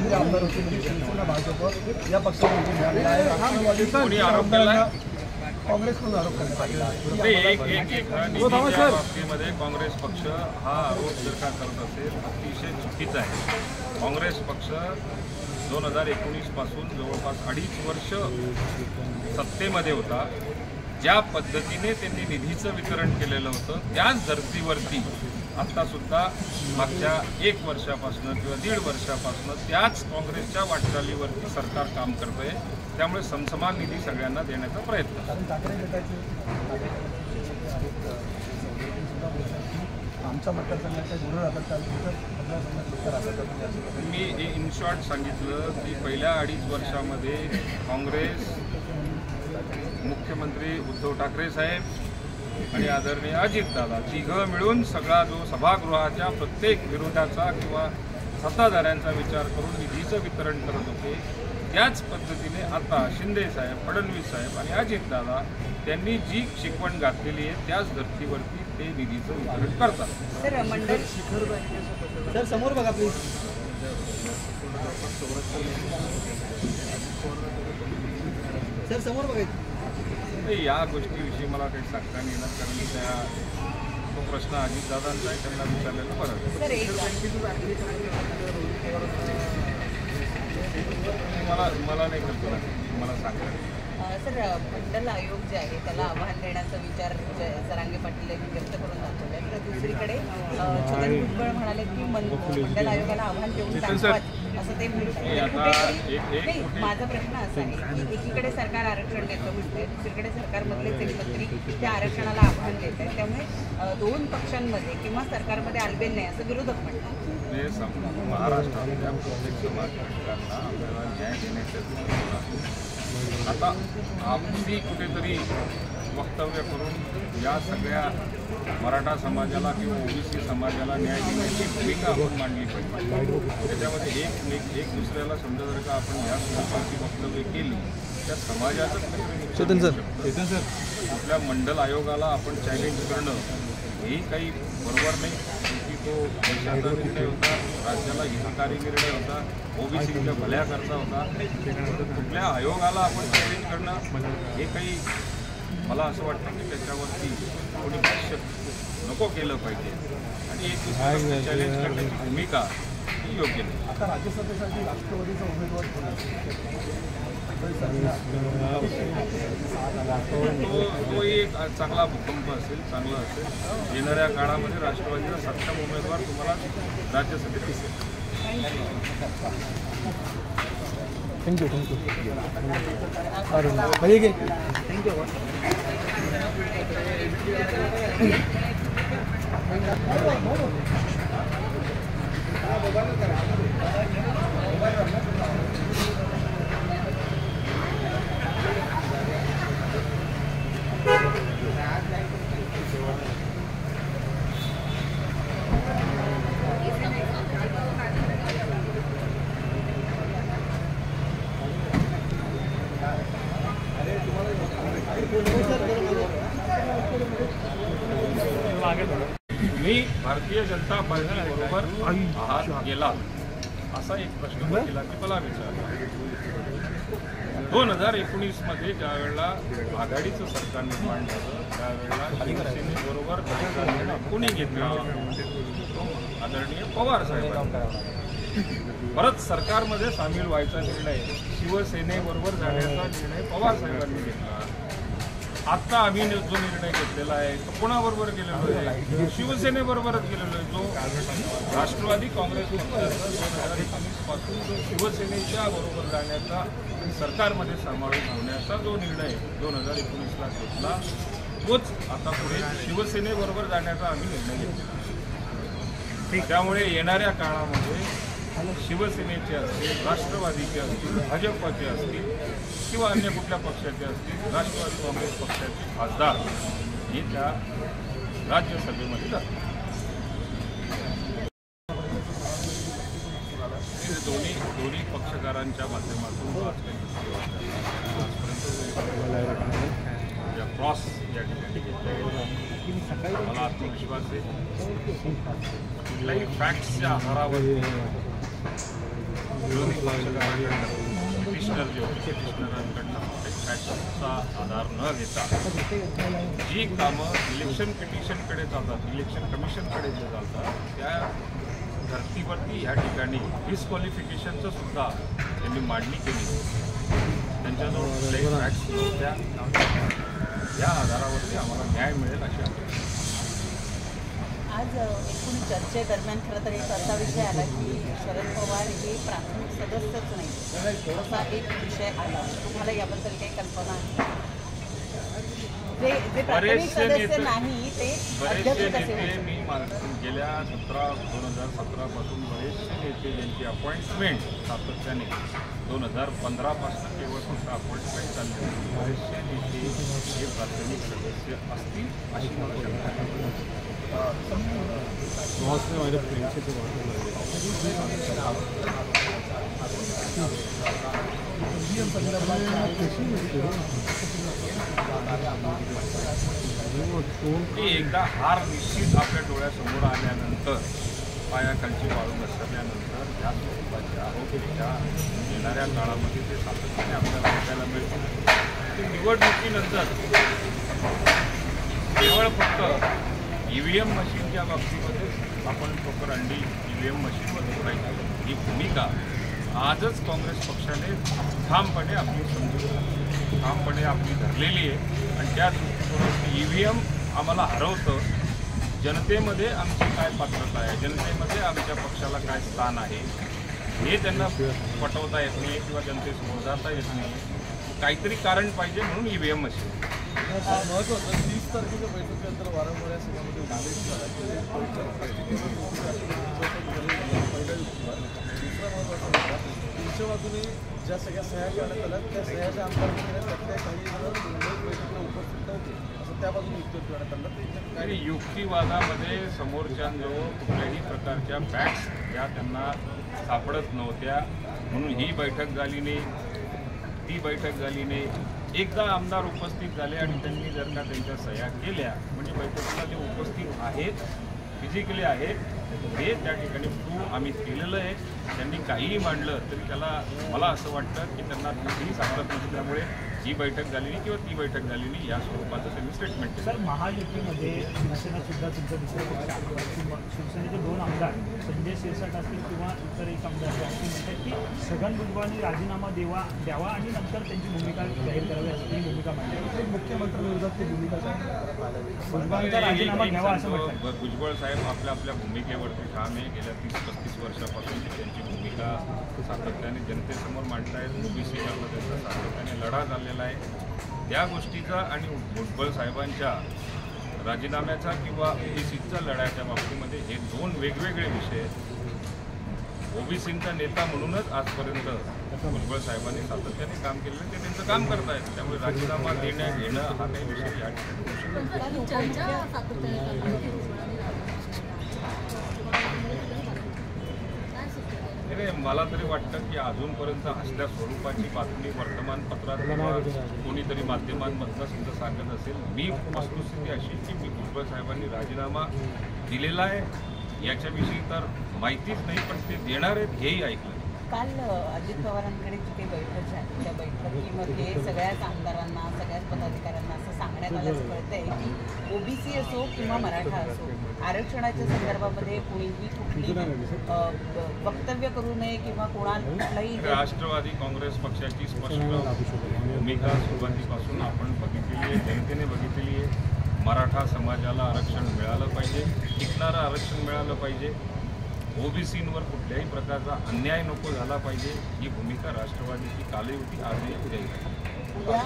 जे आमदार होते म्हणजे शिवसेना भाजप या पक्षामध्ये मिळालेला आहे. राष्ट्रवादी आरोप केला काँग्रेसकडून आरोप करण्यात बाबतीमध्ये काँग्रेस पक्ष हा आरोप जर का करत असेल अतिशय चुकीचा आहे. काँग्रेस पक्ष 2019 पासून जवळपास 2.5 वर्ष सत्तेमध्ये होता. ज्या पद्धतीने त्यांनी निधीचं वितरण केलेलं होतं त्याच धर्तीवरती आत्तासुद्धा मागच्या 1 वर्षापासून किंवा 1.5 वर्षापासून त्याच काँग्रेसच्या वाटचालीवरती सरकार काम करत आहे. त्यामुळे समसमान निधी सगळ्यांना देण्याचा प्रयत्न. आमच्या मतदारसंघाच्या मी इन शॉर्ट सांगितलं की पहिल्या 2.5 वर्षामध्ये काँग्रेस, मुख्यमंत्री उद्धव ठाकरे साहेब आणि आदरणीय अजितदादा तिघं मिळून सगळा जो सभागृहाच्या प्रत्येक विरोधाचा किंवा सत्ताधाऱ्यांचा विचार करून निधीचं वितरण करत होते. त्याच पद्धतीने आता शिंदे साहेब, फडणवीस साहेब आणि अजितदादा त्यांनी जी शिकवण घातलेली आहे त्याच धर्तीवरती ते निधीचं वितरण करतात. सर मंडळ सर समोर बघा प्लीज. सर समोर बघायचं. या गोष्टीविषयी मला काही सांगता नाही येणार कारण तो प्रश्न अजितदादांचा आहे, त्यांना विचारलेला बरं. मला नाही कल्पना, मला सांगा. सर मंडल आयोग जे आहे त्याला आव्हान देण्याचा विचार जरांगे पाटील यांनी व्यक्त करून दाखवला. तर दुसरीकडे छगन भुजबळ म्हणाले की मंडल आयोगाला आव्हान देऊन दाखवत असं ते म्हणतात. माझा प्रश्न असा आहे की एकीकडे सरकार आरक्षण देतं म्हणते, दुसरीकडे सरकारमधलेच एक मंत्री त्या आरक्षणाला आव्हान देत आहेत. त्यामुळे 2 पक्षांमध्ये किंवा सरकारमध्ये आलबेल नाही असं विरोधक म्हणतात. महाराष्ट्रातल्या प्रत्येक समाज घटकांना आपल्याला न्याय देण्याच्या आता आपली कुठेतरी वक्तव्य करून या सगळ्या मराठा समाजाला किंवा ओबीसी समाजाला न्याय देण्याची भूमिका आपण मांडली पाहिजे. त्याच्यामध्ये एक दुसऱ्याला समजा जर का आपण या स्वरूपाची वक्तव्य केली त्या समाजाचं आपल्या मंडल आयोगाला आपण चॅलेंज करणं हेही काही बरोबर नाही. की तो देशाचा निर्णय होता, राज्याला हितकारी निर्णय होता, ओबीसीच्या भल्याकरता होता. कुठल्या आयोगाला आपण चॅलेंज करणं हे काही मला असं वाटतं की त्याच्यावरती कोणी भाष्य नको केलं पाहिजे आणि एक दुसऱ्याला चॅलेंज करण्याची भूमिका ही योग्य नाही. आता राज्यसभेसाठी राष्ट्रवादीचा उमेदवार तो एक चांगला भूकंप असेल, चांगला असेल. येणाऱ्या काळामध्ये राष्ट्रवादीचा सक्षम उमेदवार तुम्हाला राज्यसभेत दिसेल. थँक्यू. मी भारतीय जनता पार्टीबरोबर आहात गेला असा एक प्रश्न केला की मला विचारला. 2019 मध्ये ज्या वेळेला आघाडीचं सरकार निर्माण झालं त्यावेळेला शिवसेनेबरोबर कोणी घेतला? आदरणीय पवार साहेबांनी. परत सरकारमध्ये सामील व्हायचा निर्णय, शिवसेनेबरोबर जाण्याचा निर्णय पवार साहेबांनी घेतला. आत्ता आम्ही जो निर्णय घेतलेला आहे तो कोणाबरोबर गेलेलो आहे? शिवसेनेबरोबरच गेलेलो आहे. जो राष्ट्रवादी काँग्रेस पक्षाचा 2019 पासून जो शिवसेनेच्या बरोबर जाण्याचा सरकारमध्ये समावेश होण्याचा जो निर्णय 2019ला घेतला तोच आता पुढे शिवसेनेबरोबर जाण्याचा आम्ही निर्णय घेतला. त्यामुळे येणाऱ्या काळामध्ये शिवसेनेचे असतील, राष्ट्रवादीचे असतील, भाजपचे असतील किंवा अन्य कुठल्या पक्षाचे असतील, राष्ट्रवादी काँग्रेस पक्षाचे खासदार हे त्या राज्यसभेमध्ये जातात. दोन्ही पक्षकारांच्या माध्यमातून क्रॉस या ठिकाणी घेतल्या गेल्या. मला आत्मविश्वास आहे कुठल्याही फॅक्ट्सच्या आधारावर पिटिशनर जे होते पिटिशनरांकडनं फॅक्टचा आधार न घेता जी कामं इलेक्शन पिटिशनकडे चालतात, इलेक्शन कमिशनकडे जे चालतात, त्या धर्तीवरती ह्या ठिकाणी डिस्क्वालिफिकेशनचं सुद्धा त्यांनी मांडणी केली. त्यांच्याजवळ कुठल्याही फॅक्ट्स नव्हत्या. या आधारावरती आम्हाला न्याय मिळेल अशी अपेक्षा. आज एकूण चर्चेदरम्यान खरं तर एक असा विषय आला की शरद पवार हे प्राथमिक सदस्यच नाही असा एक विषय आला. तुम्हाला याबद्दल काही कल्पना आहे? जे प्राथमिक सदस्य नाही ते बरेचसे नेते मी गेल्या 2017 पासून बरेचसे नेते ज्यांची अपॉइंटमेंट सातत्याने 2015 पासून केवळ फक्त अपॉइंटमेंट चालले, बरेचसे नेते हे प्राथमिक सदस्य असतील अशी मला शंका. एकदा हार निश्चित आपल्या डोळ्यासमोर आल्यानंतर, पायाखालची वाळू घसरल्यानंतर या स्वरूपाचे आरोप त्या येणाऱ्या काळामध्ये ते सातत्याने आपल्याला बघायला मिळतील. निवडणुकीनंतर केवळ फक्त EVM मशीनच्या बाबतीमध्ये आपण ठोकर अंडी EVM मशीनवर सोडायची ही भूमिका आजच काँग्रेस पक्षाने ठामपणे आपली धरलेली आहे. आणि त्या दृष्टिकोनातून EVM आम्हाला हरवतं, जनतेमध्ये आमची काय पात्रता आहे, जनतेमध्ये आमच्या पक्षाला काय स्थान आहे हे त्यांना पटवता येत नाही किंवा जनतेसमोर जाता येत नाही. काहीतरी कारण पाहिजे म्हणून EVM मशीन. महत्त्वाचं 30 तारखेच्या बैठकीनंतर वारंवार या सगळ्यामध्ये उल्लेख झाला की पहिला युक्तिवाद. दुसरा महत्त्वाचा मुद्दा तुमच्या बाजूने ज्या सगळ्या सह्या करण्यात आल्या त्या सह्याच्या आमदारांकडे त्यातल्या काही जण मुंबई बैठकीला उपस्थित नव्हते असं त्या बाजूने युक्तिवाद करण्यात आलं. आणि युक्तिवादामध्ये समोरच्यांजवळ कुठल्याही प्रकारच्या फॅक्ट्स या त्यांना सापडत नव्हत्या म्हणून ही बैठक झाली नाही, ती बैठक झाली नाही. एकदा आमदार उपस्थित झाले आणि त्यांनी जर का त्यांच्या सह्या केल्या म्हणजे बैठकीला जे उपस्थित आहेत, फिजिकली आहेत, हे त्या ठिकाणी प्रूव्ह आम्ही केलेलं आहे. त्यांनी काहीही मांडलं तरी त्याला मला असं वाटतं की त्यांना काहीही सापडत नसल्यामुळे ही बैठक झाली नाही किंवा ती बैठक झाली नाही या स्वरूपाचं त्यांनी स्टेटमेंट केलं. सर, महायुतीमध्ये शिवसेना सुद्धा तुमचा दुसरा पक्ष शिवसेनेचे 2 आमदार संजय शिरसाट असतील किंवा इतर एक आमदार असतील म्हणतात की छगन भुजबळांनी राजीनामा द्यावा आणि नंतर त्यांची भूमिका जाहीर करावी अशी ती भूमिका मांडली. मुख्यमंत्र्यांविरोधात ती भूमिका भुजबळांचा राजीनामा घ्यावा असं म्हणतात. भुजबळ साहेब आपल्या भूमिकेवरती ठाम आहे. गेल्या 30-35 वर्षापासून त्यांची भूमिका सातत्याने जनतेसमोर मांडतायत. OBC करणं त्यांचा सातत्याने लढा झालेला आहे. त्या गोष्टीचा आणि भुजबळ साहेबांच्या राजीनाम्याचा किंवा OBCच्या लढ्याच्या बाबतीमध्ये हे 2 वेगवेगळे विषय आहेत. OBCचा नेता म्हणूनच आजपर्यंत भुजबळ साहेबांनी सातत्याने काम केलेलं ते त्यांचं काम करतायत. त्यामुळे राजीनामा घेणं हा काही विषय या ठिकाणी मला तरी वाटतं की अजूनपर्यंत असल्या स्वरूपाची बातमी वर्तमानपत्रात कोणीतरी माध्यमांमधनं सुद्धा सांगत असेल. मी वस्तुस्थिती अशी की मी भुजबळ साहेबांनी राजीनामा दिलेला आहे याच्याविषयी तर माहितीच नाही, पण ते देणार आहेत हेही ऐकलं. काल अजित पवारांकडे जी काही बैठक झाली त्या बैठकीमध्ये सगळ्याच आमदारांना, सगळ्याच पदाधिकाऱ्यांना असं सांगण्यात आलं कळतंय की OBC असो किंवा मराठा असो, आरक्षणाच्या संदर्भामध्ये कुणीही कुठली वक्तव्य करू नये किंवा कुठलाही. राष्ट्रवादी काँग्रेस पक्षाची स्पष्ट भूमिका सुरुवातीपासून आपण बघितलेली आहे, जनतेने बघितलेली आहे. मराठा समाजाला आरक्षण मिळालं पाहिजे, टिकणारं आरक्षण मिळालं पाहिजे, OBCवर कुठल्याही प्रकारचा अन्याय नको झाला पाहिजे ही भूमिका राष्ट्रवादीची कालही होती, आजही उद्याही. उद्या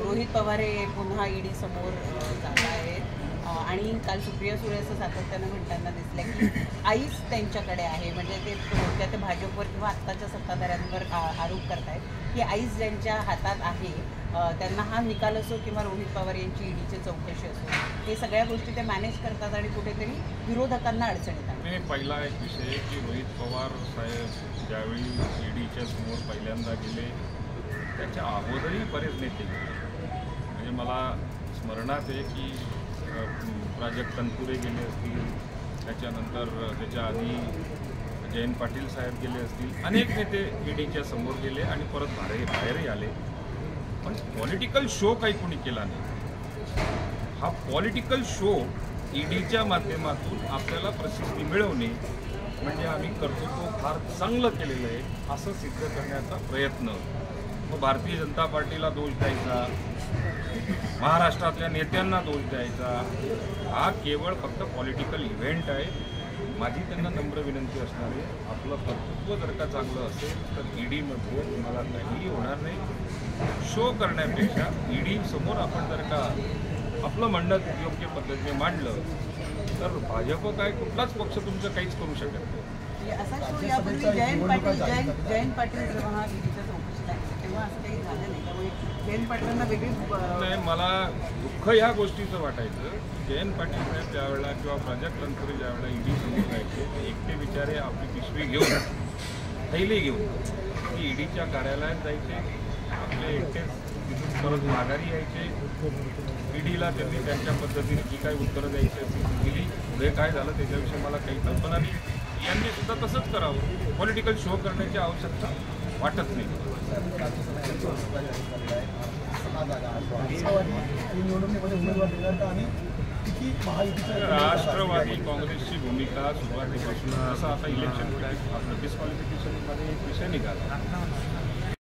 रोहित पवार हे पुन्हा ED समोर जात आहेत आणि काल सुप्रिया सुळे असं सातत्यानं म्हणताना दिसलं की आईच त्यांच्याकडे आहे. म्हणजे ते थोडक्यात ते भाजपवर किंवा आत्ताच्या सत्ताधाऱ्यांवर आरोप करतायत की आईच ज्यांच्या हातात आहे त्यांना हा निकाल असो किंवा रोहित पवार यांची EDची चौकशी असो, हे सगळ्या गोष्टी ते मॅनेज करतात आणि कुठेतरी विरोधकांना अडचण येतात. पहिला एक विषय की रोहित पवार साहेब ज्यावेळी EDच्या समोर पहिल्यांदा गेले त्याच्या अगोदरही बरेच नेते गेले. म्हणजे मला स्मरणात आहे की प्राजक्त तनपुरे गेले असतील, त्याच्यानंतर त्याच्या आधी जयंत पाटील साहेब गेले असतील, अनेक नेते ईडीच्या समोर गेले आणि परत बाहेरही आले, पण पॉलिटिकल शो काही कोणी केला नाही. हा पॉलिटिकल शो ईडीच्या माध्यमातून आपल्याला प्रसिद्धी मिळवणे म्हणजे आम्ही कर्तृत्व फार चांगलं केलेलं आहे असं सिद्ध करण्याचा प्रयत्न. मग भारतीय जनता पार्टीला दोष द्यायचा, महाराष्ट्रातल्या नेत्यांना दोष द्यायचा, हा केवळ फक्त पॉलिटिकल इव्हेंट आहे. माझी त्यांना नम्र विनंती असणार आहे, आपलं कर्तृत्व जर का चांगलं असेल तर ईडीमध्ये तुम्हाला काहीही होणार नाही. शो करण्यापेक्षा ईडी समोर आपण जर का आपलं म्हणणं योग्य पद्धतीने मांडलं तर भाजप काय कुठलाच पक्ष तुमचं काहीच करू शकत नाही. असा शो यापूर्वी जयंत पाटील जेव्हा ईडीच्या चौकशीला आहे तेव्हा असं काही झालं नाही, त्यामुळे जयंत पाटलांना वेगळीच नाही, मला दुःख ह्या गोष्टीचं वाटायचं. जयंत पाटील साहेब ज्यावेळेला किंवा प्राजक्त तनपुरे ज्यावेळेला ईडी समोर जायचे ते एकटे बिचारे आपली पिशवी घेऊन, थैली घेऊन ईडीच्या कार्यालयात जायचे, आपले एकटेच तिथून परत माघारी यायचे. ईडीला त्यांनी त्यांच्या पद्धतीने जी काही उत्तरं द्यायची असतील दिली. पुढे काय झालं त्याच्याविषयी मला काही कल्पना नाही. यांनी सुद्धा तसंच करावं. पॉलिटिकल शो करण्याची आवश्यकता वाटत नाही. राष्ट्रवादी काँग्रेसची भूमिका सुरुवातीपासून असं आता इलेक्शन आपलं डिस्क्वालिफिकेशनमध्ये एक विषय निघाला.